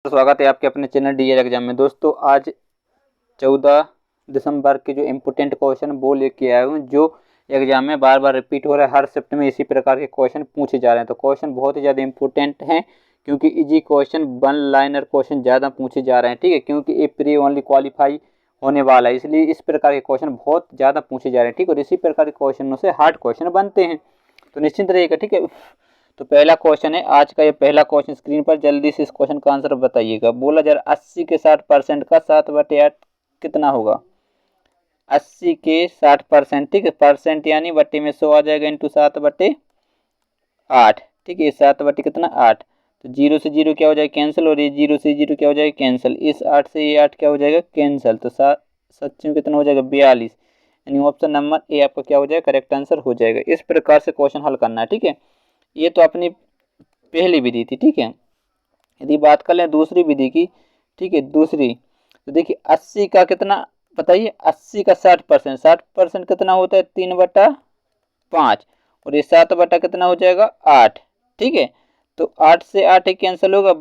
दोस्तों, स्वागत है आपके अपने चैनल डीएल एग्जाम में। दोस्तों, आज 14 दिसंबर के जो इम्पोर्टेंट क्वेश्चन वो लेके आया हूँ, जो एग्जाम में बार बार रिपीट हो रहा है। हर शिफ्ट में इसी प्रकार के क्वेश्चन पूछे जा रहे हैं। तो क्वेश्चन बहुत ही ज़्यादा इंपॉर्टेंट हैं, क्योंकि easy question, one liner question ज़्यादा पूछे जा रहे हैं। ठीक है, क्योंकि ये प्री ओनली क्वालिफाई होने वाला है, इसलिए इस प्रकार के क्वेश्चन बहुत ज़्यादा पूछे जा रहे हैं। ठीक है, और इसी प्रकार के क्वेश्चनों से हार्ड क्वेश्चन बनते हैं, तो निश्चिंत रहिएगा। ठीक है, तो पहला क्वेश्चन है आज का। ये पहला क्वेश्चन स्क्रीन पर, जल्दी से इस क्वेश्चन का आंसर बताइएगा। बोला जा रहा 80 के 60% का 7/8 कितना होगा? 80 के 60%, ठीक है, परसेंट यानी बट्टे में 100 आ जाएगा, इंटू 7/8। ठीक है, 7 कितना 8, तो 0 से 0 क्या हो जाएगा? कैंसिल। और ये 0 से 0 क्या हो जाएगा? कैंसिल। इस 8 से ये 8 क्या हो जाएगा? कैंसिल। तो 7 में कितना हो जाएगा? 42। यानी ऑप्शन नंबर ए आपका क्या हो जाएगा? करेक्ट आंसर हो जाएगा। इस प्रकार से क्वेश्चन हल करना है। ठीक है, ये तो अपनी पहली विधि थी। ठीक है, यदि बात कर लें दूसरी विधि की, ठीक है, दूसरी, तो देखिए 80 का कितना बताइए? 80 का 60%, 60% कितना होता है? 3/5। और ये 7 कितना हो जाएगा? 8। ठीक है, तो 8 से 8 ही कैंसिल होगा,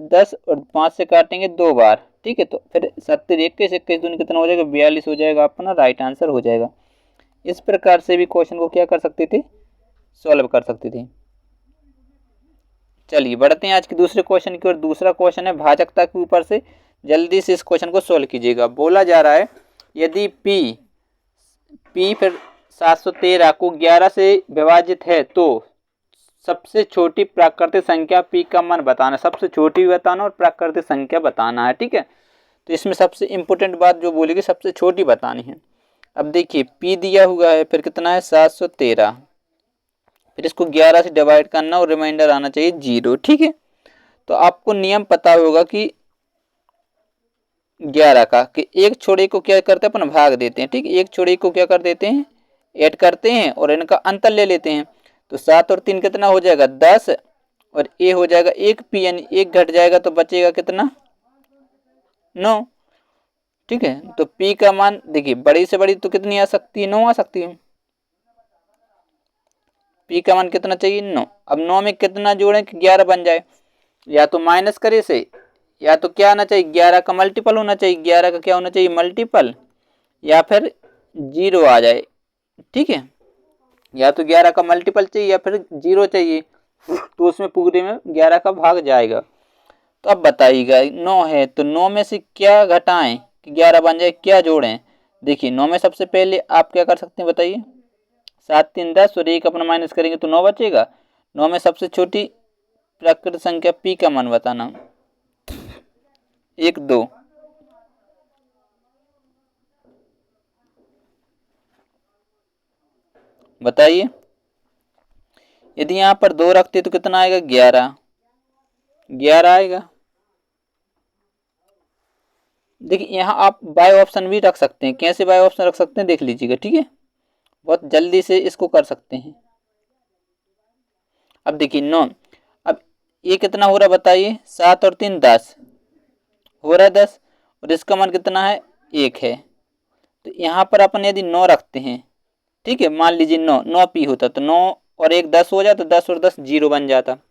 10, और 5 से काटेंगे 2 बार। ठीक है, तो फिर 70, 21, 21 दूनी कितना हो जाएगा? 42 हो जाएगा, अपना राइट आंसर हो जाएगा। इस प्रकार से भी क्वेश्चन को क्या कर सकते थे? सॉल्व कर सकते थे। चलिए बढ़ते हैं आज के दूसरे क्वेश्चन की ओर। दूसरा क्वेश्चन है भाजकता के ऊपर से, जल्दी से इस क्वेश्चन को सोल्व कीजिएगा। बोला जा रहा है यदि पी फिर 713 को 11 से विभाजित है तो सबसे छोटी प्राकृतिक संख्या पी का मान बताना। सबसे छोटी भी बताना और प्राकृतिक संख्या बताना है। ठीक है, तो इसमें सबसे इंपॉर्टेंट बात जो बोलेगी, सबसे छोटी बतानी है। अब देखिए पी दिया हुआ है, फिर कितना है? 713, फिर इसको 11 से डिवाइड करना और रिमाइंडर आना चाहिए 0। ठीक है, तो आपको नियम पता होगा कि 11 का, कि एक छोड़े को क्या करते हैं? अपन भाग देते हैं। ठीक है, एक छोड़े को क्या कर देते हैं? ऐड करते हैं और इनका अंतर ले लेते हैं। तो 7 और 3 कितना हो जाएगा? 10, और ए हो जाएगा 1 पी, यानी 1 घट जाएगा तो बचेगा कितना? 9। ठीक है, तो पी का मान देखिए, बड़ी से बड़ी तो कितनी आ सकती है? 9 आ सकती है। पी का मान कितना चाहिए? 9। अब 9 में कितना जोड़ें कि 11 बन जाए? या तो माइनस करे से, या तो क्या आना चाहिए? 11 का मल्टीपल होना चाहिए। 11 का क्या होना चाहिए? मल्टीपल, या फिर 0 आ जाए। ठीक है, या तो 11 का मल्टीपल चाहिए या फिर 0 चाहिए, तो उसमें पूरे में 11 का भाग जाएगा। तो अब बताइएगा 9 है तो 9 में से क्या घटाएं कि 11 बन जाए? क्या जोड़ें? देखिए 9 में सबसे पहले आप क्या कर सकते हैं बताइए? 7 3 10, और 1 अपना माइनस करेंगे तो 9 बचेगा। 9 में सबसे छोटी प्राकृतिक संख्या पी का मान बताना। 1 2, बताइए। यदि यहाँ पर 2 रखते तो कितना आएगा? 11, 11 आएगा। देखिए यहाँ आप बाय ऑप्शन भी रख सकते हैं। कैसे बाय ऑप्शन रख सकते हैं देख लीजिएगा। ठीक है, बहुत जल्दी से इसको कर सकते हैं। अब देखिए 9, अब ये कितना हो रहा बताइए? 7 और 3 10 हो रहा है 10, और इसका मान कितना है? 1 है। तो यहाँ पर अपन यदि 9 रखते हैं, ठीक है, मान लीजिए 9 पी होता तो 9 और 1 10 हो जाता, 10 और 10 0 बन जाता। तो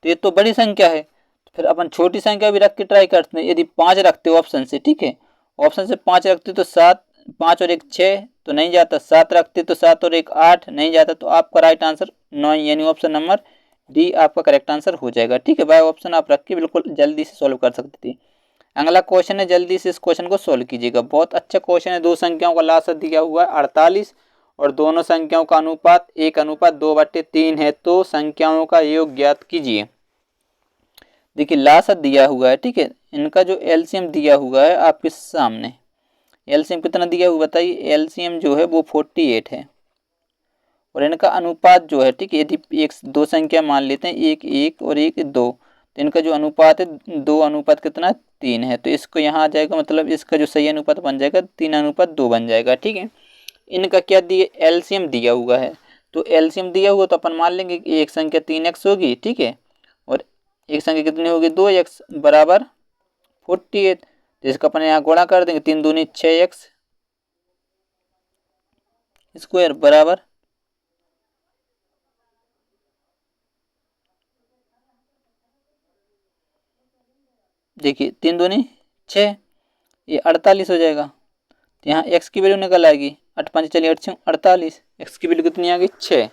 ये तो बड़ी संख्या है, तो फिर अपन छोटी संख्या भी रख के ट्राई करते हैं। यदि 5 रखते हो ऑप्शन से, ठीक है, ऑप्शन से 5 रखते तो 7, 5 और 1 6 तो नहीं जाता। 7 रखते तो 7 और 1 8 नहीं जाता। तो आपका राइट आंसर 9, यानी ऑप्शन नंबर डी आपका करेक्ट आंसर हो जाएगा। ठीक है, बाय ऑप्शन आप रख के बिल्कुल जल्दी से सॉल्व कर सकते थे। अगला क्वेश्चन है, जल्दी से इस क्वेश्चन को सॉल्व कीजिएगा। बहुत अच्छा क्वेश्चन है। दो संख्याओं का लासा दिया हुआ है 48, और दोनों संख्याओं का अनुपात 1/2/3 है, तो संख्याओं का योग ज्ञात कीजिए। देखिए लासा दिया हुआ है, ठीक है, इनका जो एलसीएम दिया हुआ है आपके सामने। एलसीएम कितना दिया हुआ बताइए? एलसीएम जो है वो 48 है, और इनका अनुपात जो है, ठीक है, यदि एक दो संख्या मान लेते हैं, 1 1 और 1 2, तो इनका जो अनुपात है 2 कितना 3 है। तो इसको यहाँ आ जाएगा, मतलब इसका जो सही अनुपात बन जाएगा 3:2 बन जाएगा। ठीक है, इनका क्या दिया? एलसीएम दिया हुआ है। तो एलसीएम दिया हुआ तो अपन मान लेंगे कि एक संख्या 3x होगी, ठीक है, और एक संख्या कितनी होगी? 2x बराबर 48। तो इसका अपन यहाँ गुणा कर देंगे, 3 दूनी 6x स्क्वायर बराबर 48 देखिए 3 दूनी 6, ये 48 हो जाएगा। तो यहाँ x की वैल्यू निकल आएगी 8 5 चलिए 8 48, x की वैल्यू कितनी आ गई 6।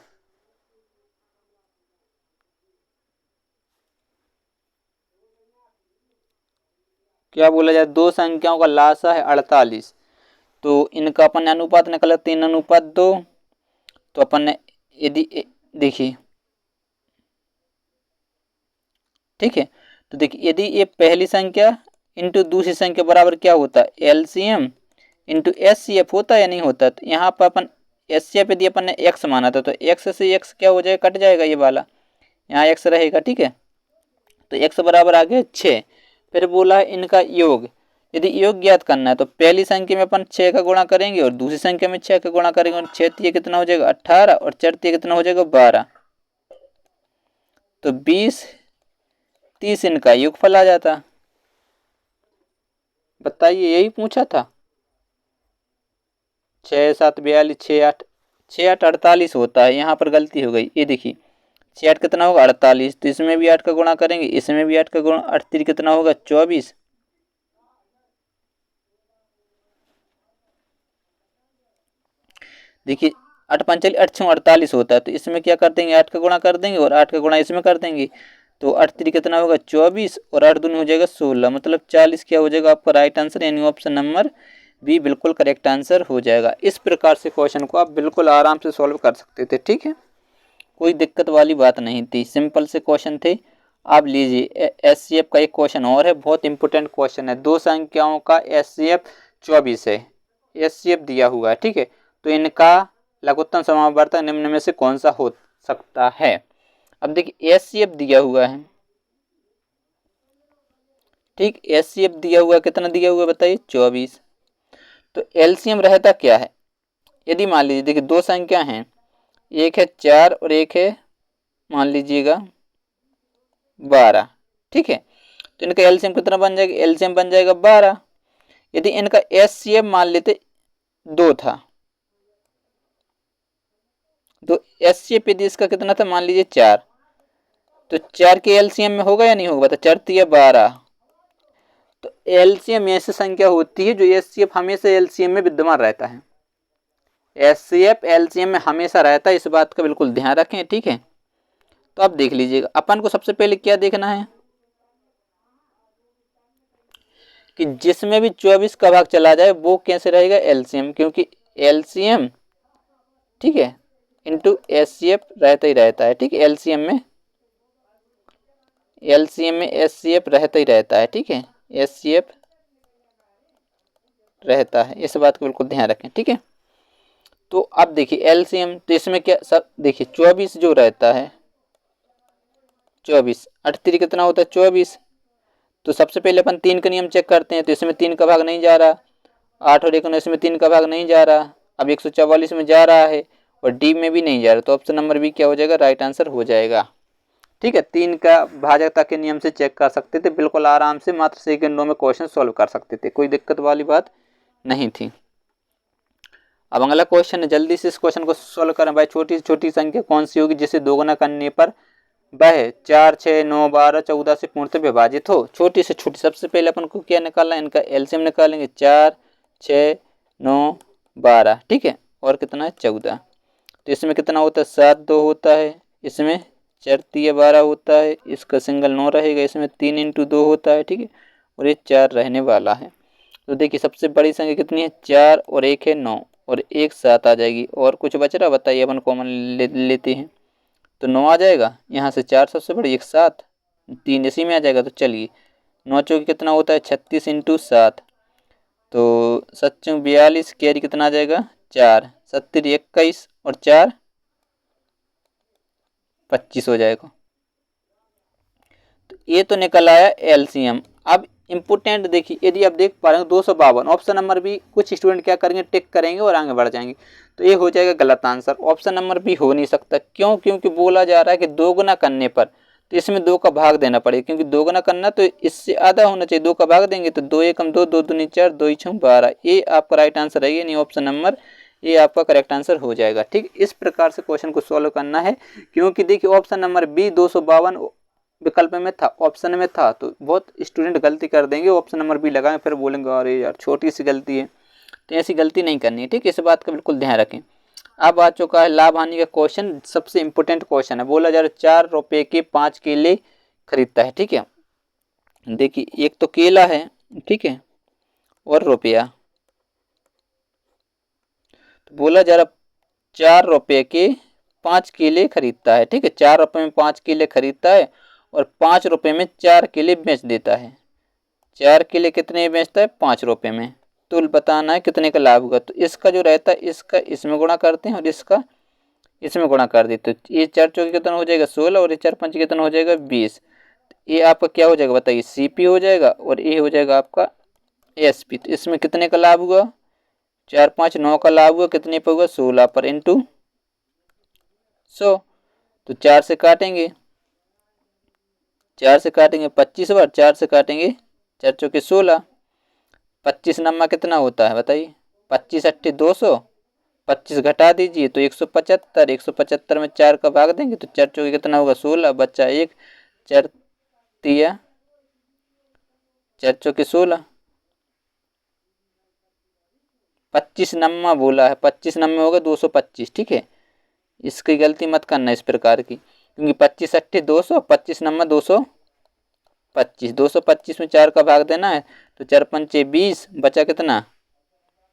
क्या बोला जाए, दो संख्याओं का लासा है 48, तो इनका अपन ने अनुपात निकाला 3:2। तो अपन ने यदि देखिए, ठीक है, तो देखिए यदि ये पहली संख्या इंटू दूसरी संख्या बराबर क्या होता है, एलसीएम इंटू एचसीएफ होता है या नहीं होता। तो यहाँ पर अपन एचसीएफ यदि अपन ने एक्स माना था तो एक्स से एक्स क्या हो जाएगा, कट जाएगा ये वाला, यहाँ एक्स रहेगा, ठीक है। तो एक्स बराबर आ गया 6। फिर बोला है इनका योग, यदि योग ज्ञात करना है तो पहली संख्या में अपन 6 का गुणा करेंगे और दूसरी संख्या में 6 का गुणा करेंगे, और 6 तिया कितना हो जाएगा 18 और 4 तिया कितना हो जाएगा 12, तो 20 30 इनका योगफल आ जाता। बताइए, यही पूछा था। 6 7 42, 6 8 48 होता है, यहाँ पर गलती हो गई। ये देखिए 6 8 कितना होगा 48, तो इसमें भी 8 का गुणा करेंगे, इसमें भी 8 का गुणा, 8 3 कितना होगा 24। देखिए 8 5 चलिए 8 6 48 होता है, तो इसमें क्या कर देंगे 8 का गुणा कर देंगे और 8 का गुणा इसमें कर देंगे, तो 8 3 कितना होगा 24 और 8 दूनी हो जाएगा 16, मतलब 40 क्या हो जाएगा आपका राइट आंसर, यानी ऑप्शन नंबर बी बिल्कुल करेक्ट आंसर हो जाएगा। इस प्रकार से क्वेश्चन को आप बिल्कुल आराम से सॉल्व कर सकते थे, ठीक है, कोई दिक्कत वाली बात नहीं थी, सिंपल से क्वेश्चन थे। आप लीजिए एचसीएफ का एक क्वेश्चन और है, बहुत इंपॉर्टेंट क्वेश्चन है। दो संख्याओं का एचसीएफ 24 है, एचसीएफ दिया हुआ है, ठीक है, तो इनका लघुत्तम समावर्तक निम्न में से कौन सा हो सकता है। अब देखिए एचसीएफ दिया हुआ है, ठीक, एचसीएफ दिया हुआ, कितना दिया हुआ बताइए 24, तो एलसीएम रहता क्या है। यदि मान लीजिए देखिए दो संख्या हैं, एक है 4 और एक है मान लीजिएगा 12, ठीक है, तो इनका एलसीएम कितना बन जाएगा, एलसीएम बन जाएगा 12। यदि इनका एचसीएफ मान लेते 2 था, तो एचसीएफ यदि इसका कितना था मान लीजिए 4, तो 4 के एलसीएम में होगा या नहीं होगा, तो 4 3 12, तो एलसीएम ऐसी संख्या होती है जो एचसीएफ हमेशा एलसीएम में विद्यमान रहता है, एचसीएफ एलसीएम में हमेशा रहता है, इस बात का बिल्कुल ध्यान रखें, ठीक है। तो आप देख लीजिएगा, अपन को सबसे पहले क्या देखना है कि जिसमें भी 24 का भाग चला जाए वो कैसे रहेगा एलसीएम, क्योंकि एलसीएम, ठीक है, इंटू एचसीएफ रहता ही रहता है, ठीक है, एलसीएम में एचसीएफ रहता ही रहता है, ठीक है, एचसीएफ रहता है, इस बात को बिल्कुल ध्यान रखें, ठीक है। तो अब देखिए एलसीएम, तो इसमें क्या सब देखिए 24 जो रहता है 24, 8 3 कितना होता है 24, तो सबसे पहले अपन 3 का नियम चेक करते हैं, तो इसमें 3 का भाग नहीं जा रहा, 8 और 19 में 3 का भाग नहीं जा रहा, अब 144 में जा रहा है और डी में भी नहीं जा रहा, तो ऑप्शन नंबर बी क्या हो जाएगा, राइट आंसर हो जाएगा, ठीक है। 3 का भाजकता के नियम से चेक कर सकते थे, बिल्कुल आराम से मात्र सेकंडों में क्वेश्चन सॉल्व कर सकते थे, कोई दिक्कत वाली बात नहीं थी। अब अगला क्वेश्चन है, जल्दी से इस क्वेश्चन को सॉल्व करें भाई। छोटी से छोटी संख्या कौन सी होगी जिसे दोगुना करने पर वह 4 6 9 12 14 से पूर्णतः विभाजित हो। छोटी से छोटी, सबसे पहले अपन को क्या निकालना है, इनका एलसीएम निकालेंगे, 4 6 9 12, ठीक है, और कितना है 14, तो इसमें कितना होता है 7 2 होता है, इसमें 4 3 12 होता है, इसका सिंगल 9 रहेगा, इसमें 3 × 2 होता है, ठीक है, और ये 4 रहने वाला है। तो देखिए सबसे बड़ी संख्या कितनी है 4 और 1 है 9 और 1 7 आ जाएगी, और कुछ बच रहा बताइए, अपन कॉमन लेते हैं तो 9 आ जाएगा, यहाँ से 4 सबसे बड़ी, 1 7, 3 इसी में आ जाएगा, तो चलिए 9 चौकी कितना होता है 36 × 7, तो 7 42, कैरी कितना आ जाएगा 4, 70 21 और 4 25 हो जाएगा। तो ये तो निकल आया एलसीएम। अब इंपोर्टेंट देखिए, यदि आप देख पा रहे हो 252, ऑप्शन नंबर बी, कुछ स्टूडेंट क्या करेंगे टिक करेंगे और आगे बढ़ जाएंगे, तो ये हो जाएगा गलत आंसर, ऑप्शन नंबर बी हो नहीं सकता। क्यों, क्योंकि बोला जा रहा है कि दोगुना करने पर, तो इसमें 2 का भाग देना पड़ेगा, क्योंकि दोगुना करना तो इससे आधा होना चाहिए, 2 का भाग देंगे तो 2 1 2 2 दूनी 4 2 6 12, ये आपका राइट आंसर है, ये नहीं ऑप्शन नंबर ये आपका करेक्ट आंसर हो जाएगा, ठीक। इस प्रकार से क्वेश्चन को सॉल्व करना है, क्योंकि देखिए ऑप्शन नंबर बी 252 विकल्प में था, ऑप्शन में था, तो बहुत स्टूडेंट गलती कर देंगे, ऑप्शन नंबर बी लगाएं, फिर बोलेंगे अरे यार छोटी सी गलती है। तो ऐसी गलती नहीं करनी है, ठीक है, इस बात का बिल्कुल ध्यान रखें। अब आ चुका है लाभ हानि का क्वेश्चन, सबसे इंपॉर्टेंट क्वेश्चन है। बोला जा रहा है 4 रुपए के 5 केले खरीदता है, ठीक है। देखिए एक तो केला है, ठीक है, और रुपया। तो बोला जा रहा 4 रुपए के 5 केले खरीदता है, ठीक है, 4 रुपए में 5 केले खरीदता है और 5 रुपए में 4 केले बेच देता है। 4 केले कितने बेचता है? 5 रुपए में। तो बताना है कितने का लाभ होगा। तो इसका जो रहता है इसका इसमें गुणा करते हैं और इसका इसमें गुणा कर देते, तो ये 4 चौके कितना हो जाएगा 16 और ये 4 पंच कितना हो जाएगा 20। ये आपका क्या हो जाएगा बताइए, सीपी हो जाएगा और ये हो जाएगा आपका एसपी। तो इसमें कितने का लाभ हुआ? 4 5 9 का लाभ हुआ, कितने पर हुआ 16 पर इंटू 100। तो 4 से काटेंगे, 4 से काटेंगे 25 बार, 4 से काटेंगे 4 चौके 16। 25 नम्मा कितना होता है बताइए, 25 अट्ठे 200, 25 घटा दीजिए तो 175। 175 में 4 का भाग देंगे तो 4 चौके कितना होगा 16, बच्चा 1, 4 तिया 4 चौके 16। 25 नम्मा बोला है, 25 नम्मे होगा 225, ठीक है। इसकी गलती मत करना इस प्रकार की, क्योंकि 25 अट्ठे 200, 25 नम्मा 225, 225 में 4 का भाग देना है तो 4 पंचे 20, बचा कितना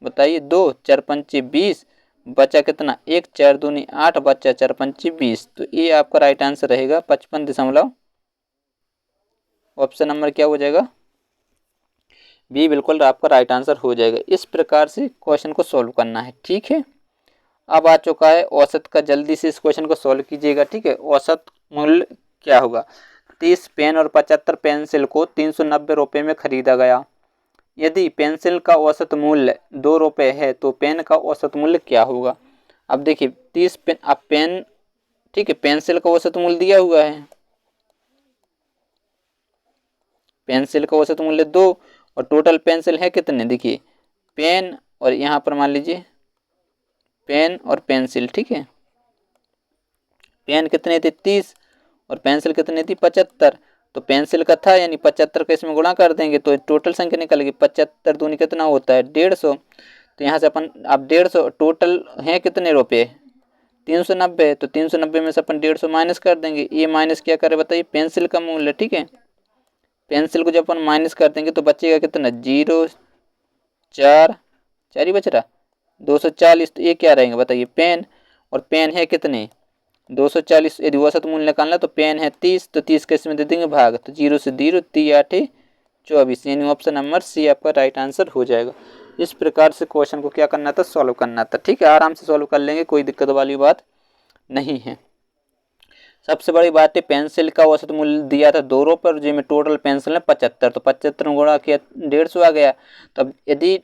बताइए 2, 4 पंचे 20, बचा कितना 1, 4 दूनी 8, बचा 4 पंचे 20। तो ये आपका राइट आंसर रहेगा 55 ऑप्शन नंबर क्या हो जाएगा बी, बिल्कुल आपका राइट आंसर हो जाएगा। इस प्रकार से क्वेश्चन को सॉल्व करना है, ठीक है। अब आ चुका है औसत का, जल्दी से इस क्वेश्चन को सॉल्व कीजिएगा, ठीक है। औसत मूल्य क्या होगा? 30 पेन और 75 पेंसिल को 390 रुपये में खरीदा गया। यदि पेंसिल का औसत मूल्य 2 रुपये है तो पेन का औसत मूल्य क्या होगा? अब देखिए 30 पेन, अब पेन, ठीक है, पेंसिल का औसत मूल्य दिया हुआ है, पेंसिल का औसत मूल्य 2 और टोटल पेंसिल है कितने, देखिए पेन और यहाँ पर मान लीजिए पेन और पेंसिल, ठीक है। पेन कितने थे 30 और पेंसिल कितने थी 75। तो पेंसिल का था यानी 75 का इसमें गुणा कर देंगे तो टोटल संख्या निकलेगी। 75 दूनी कितना होता है 150। तो यहाँ से अपन अब 150, टोटल है कितने रुपये 390, तो 390 में से अपन 150 माइनस कर देंगे। ये माइनस क्या करे बताइए, पेंसिल का मूल्य, ठीक है। पेंसिल को जब अपन माइनस कर देंगे तो बचेगा कितना 0, 4 4 ही बच रहा 240। तो ये क्या रहेंगे बताइए पेन, और पेन है कितने 240। यदि औसत मूल्य निकालना तो पेन है 30, तो 30 के इसमें दे देंगे भाग, तो 0 से 0, 3 8 24, यानी ऑप्शन नंबर सी आपका राइट आंसर हो जाएगा। इस प्रकार से क्वेश्चन को क्या करना था, सॉल्व करना था, ठीक है। आराम से सॉल्व कर लेंगे, कोई दिक्कत वाली बात नहीं है। सबसे बड़ी बात है पेंसिल का औसत मूल्य दिया था 2 रुपये और जिसमें टोटल पेंसिल है 75, तो 75 में गुणा किया 150 आ गया। तो यदि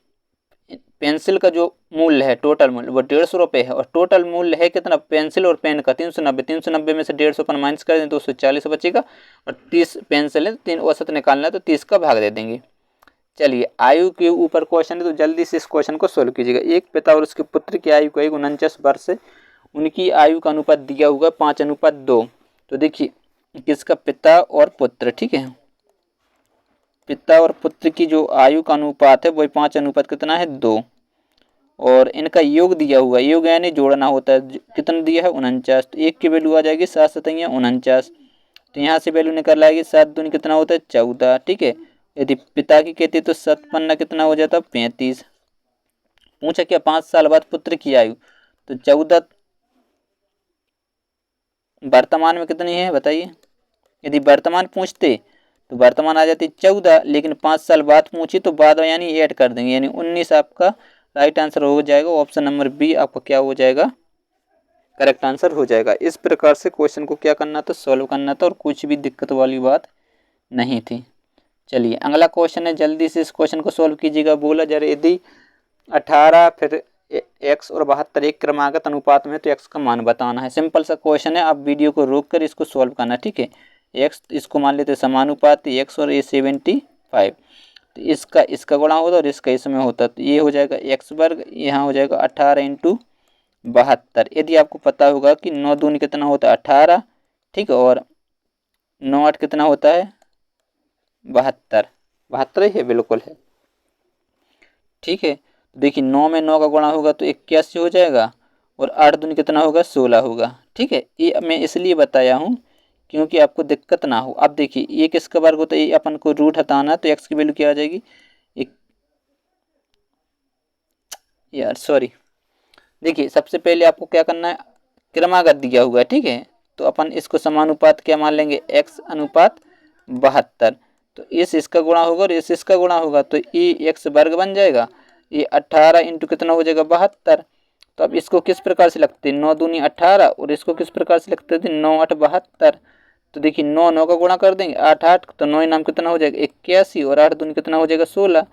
पेंसिल का जो मूल्य है टोटल मूल्य वो 150 रुपये है और टोटल मूल्य है कितना पेंसिल और पेन का 390, 390 में से 150 अपन माइनस कर दें 240 बचेगा और 30 पेंसिल है, 3 औसत निकालना है तो 30 का भाग दे देंगे। चलिए आयु के ऊपर क्वेश्चन है तो जल्दी से इस क्वेश्चन को सोल्व कीजिएगा। एक पिता और उसके पुत्र की आयु करीब 49 वर्ष है, उनकी आयु का अनुपात दिया हुआ 5:2। तो देखिए किसका, पिता और पुत्र, ठीक है। पिता और पुत्र की जो आयु का अनुपात है वही 5 कितना है 2 और इनका योग दिया हुआ है, योग यानी जोड़ना होता है, कितना दिया है 49। तो एक की वैल्यू आ जाएगी 7 7 49, तो यहाँ से वैल्यू निकल आएगी 7 दूनी कितना होता है 14, ठीक है। यदि पिता की कहती तो 7 पन्ना कितना हो जाता 35। पूछा क्या 5 साल बाद पुत्र की आयु, तो 14 वर्तमान में कितनी है बताइए। यदि वर्तमान पूछते तो वर्तमान आ जाती 14, लेकिन 5 साल बाद पूछी तो बाद यानी ऐड कर देंगे, यानी 19 आपका राइट आंसर हो जाएगा। ऑप्शन नंबर बी आपका क्या हो जाएगा, करेक्ट आंसर हो जाएगा। इस प्रकार से क्वेश्चन को क्या करना था, सॉल्व करना था और कुछ भी दिक्कत वाली बात नहीं थी। चलिए अगला क्वेश्चन है, जल्दी से इस क्वेश्चन को सॉल्व कीजिएगा। बोला जा रहा यदि 18 फिर x और 72 एक क्रमागत अनुपात में तो x का मान बताना है। सिंपल सा क्वेश्चन है, आप वीडियो को रोक कर इसको सॉल्व करना, ठीक है। x इसको मान लेते समानुपाती x और ये 75, तो इसका गुणा होता और इसका इसमें होता, तो ये हो जाएगा x वर्ग, यहाँ हो जाएगा 18 × 72। यदि आपको पता होगा कि 9 दूनी कितना होता है 18, ठीक है, और 9 8 कितना होता है 72, 72 ही है, बिल्कुल है। ठीक है, देखिए 9 में 9 का गुणा होगा तो 81 हो जाएगा, और 8 दूनी कितना होगा 16 होगा। ठीक है, ये मैं इसलिए बताया हूँ क्योंकि आपको दिक्कत ना हो। अब देखिए ये किसका वर्ग होता है, ये अपन को रूट हटाना है, तो एक्स की वैल्यू क्या आ जाएगी, एक यार सॉरी, देखिए सबसे पहले आपको क्या करना है, क्रमागत दिया हुआ है। ठीक है, तो अपन इसको समानुपात क्या मान लेंगे, x अनुपात 72। तो इस इसका गुणा होगा और इस इसका गुणा होगा, तो ये एक्स वर्ग बन जाएगा। ये 18 इंटू कितना हो जाएगा 72। तो अब इसको किस प्रकार से लगते हैं, 9 दूनी 18, और इसको किस प्रकार से लगते थे 9 8 72। तो देखिए 9 9 का गुणा कर देंगे, 8 8, तो 9 नाम कितना हो जाएगा 81, और 8 दूनी कितना हो जाएगा 16।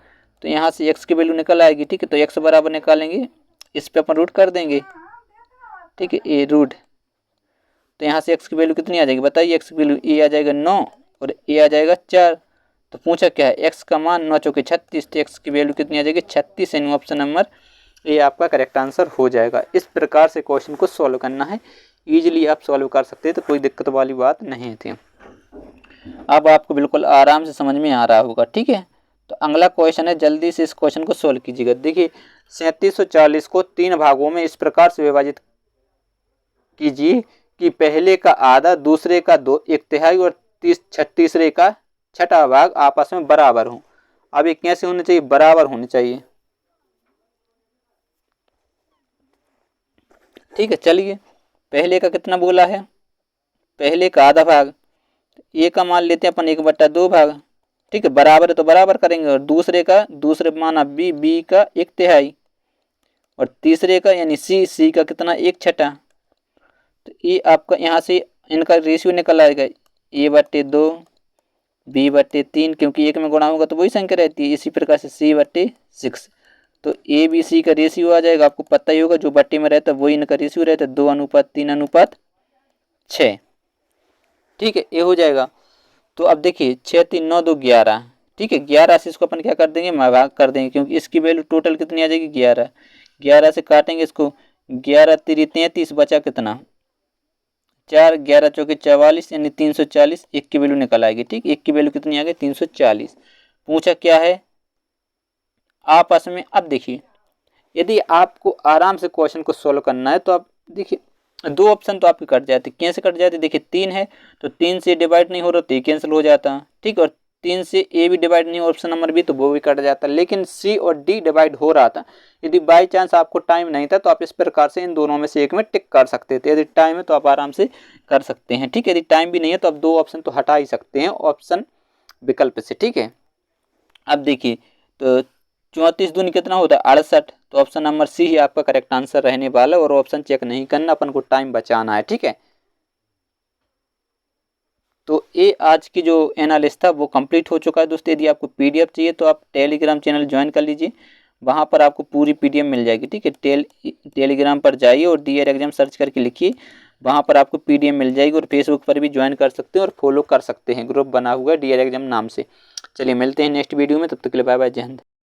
तो यहाँ से x की वैल्यू निकल आएगी। ठीक है, तो x बराबर निकालेंगे, इस पे अपन रूट कर देंगे। ठीक है, ए रूट, तो यहाँ से x की वैल्यू कितनी आ जाएगी बताइए, x की वैल्यू ए आ जाएगा 9 और ए आ जाएगा 4। तो पूछा क्या है, x का मान 9 चौके 36, तो x की वैल्यू कितनी आ जाएगी 36, यानी ऑप्शन नंबर ए आपका करेक्ट आंसर हो जाएगा। इस प्रकार से क्वेश्चन को सॉल्व करना है, ईजिली आप सॉल्व कर सकते हैं, तो कोई दिक्कत वाली बात नहीं थी। अब आपको बिल्कुल आराम से समझ में आ रहा होगा। ठीक है, तो अगला क्वेश्चन है, जल्दी से इस क्वेश्चन को सॉल्व कीजिएगा। देखिए 3740 को 3 भागों में इस प्रकार से विभाजित कीजिए कि पहले का आधा, दूसरे का 1/3 और तीसरे का छठा भाग आपस में बराबर हो। अब ये कैसे होने चाहिए, बराबर होने चाहिए। ठीक है, चलिए पहले का कितना बोला है, पहले का आधा भाग, ए का मान लेते हैं अपन 1/2 भाग। ठीक है, बराबर है तो बराबर करेंगे, और दूसरे का, दूसरे माना बी का 1/3, और तीसरे का यानी सी का कितना 1/6। तो ये आपका यहाँ से इनका रेशियो निकल आएगा, a/2 b/3, क्योंकि एक में गुणा होगा तो वही संख्या रहती है। इसी प्रकार से c/6, तो ए बी सी का रेशियो आ जाएगा, आपको पता ही होगा, जो बट्टे में रहता है वही इनका रेशियो रहता है, 2:3:6। ठीक है, ये हो जाएगा। तो अब देखिए 6 3 9 2 11। ठीक है, 11 से इसको अपन क्या कर देंगे, भाग कर देंगे, क्योंकि इसकी वैल्यू टोटल कितनी आ जाएगी 11। 11 से काटेंगे इसको, 11 3 33, बचा कितना 4, 11 चौके 44, यानी 340, एक की वैल्यू निकल आएगी। ठीक, एक की वैल्यू कितनी आ गई 340। पूछा क्या है आपस में। अब देखिए यदि आपको आराम से क्वेश्चन को सोल्व करना है, तो आप देखिए 2 ऑप्शन तो आपके कट जाते, कैसे कट जाते, देखिए 3 है तो 3 से डिवाइड नहीं हो रहा तो ये कैंसिल हो जाता। ठीक, और 3 से ए भी डिवाइड नहीं, ऑप्शन नंबर बी, तो वो भी कट जाता। लेकिन सी और डी डिवाइड हो रहा था। यदि बाई चांस आपको टाइम नहीं था तो आप इस प्रकार से इन दोनों में से एक में टिक कर सकते थे। यदि टाइम है तो आप आराम से कर सकते हैं। ठीक है, यदि टाइम भी नहीं है तो आप 2 ऑप्शन तो हटा ही सकते हैं ऑप्शन विकल्प से। ठीक है, अब देखिए तो 34 दूनी कितना होता है 68, तो ऑप्शन नंबर सी ही आपका करेक्ट आंसर रहने वाला है, और ऑप्शन चेक नहीं करना, अपन को टाइम बचाना है। ठीक है, तो ये आज की जो एनालिसिस था वो कंप्लीट हो चुका है दोस्तों। यदि आपको पीडीएफ चाहिए तो आप टेलीग्राम चैनल ज्वाइन कर लीजिए, वहाँ पर आपको पूरी पीडीएफ मिल जाएगी। ठीक है, टेलीग्राम पर जाइए और डीआर एग्जाम सर्च करके लिखिए, वहाँ पर आपको पीडीएफ मिल जाएगी। और फेसबुक पर भी ज्वाइन कर सकते हैं और फॉलो कर सकते हैं, ग्रुप बना हुआ है डीआर एग्जाम नाम से। चलिए मिलते हैं नेक्स्ट वीडियो में, तब तक के लिए बाय बाय, जय हिंद।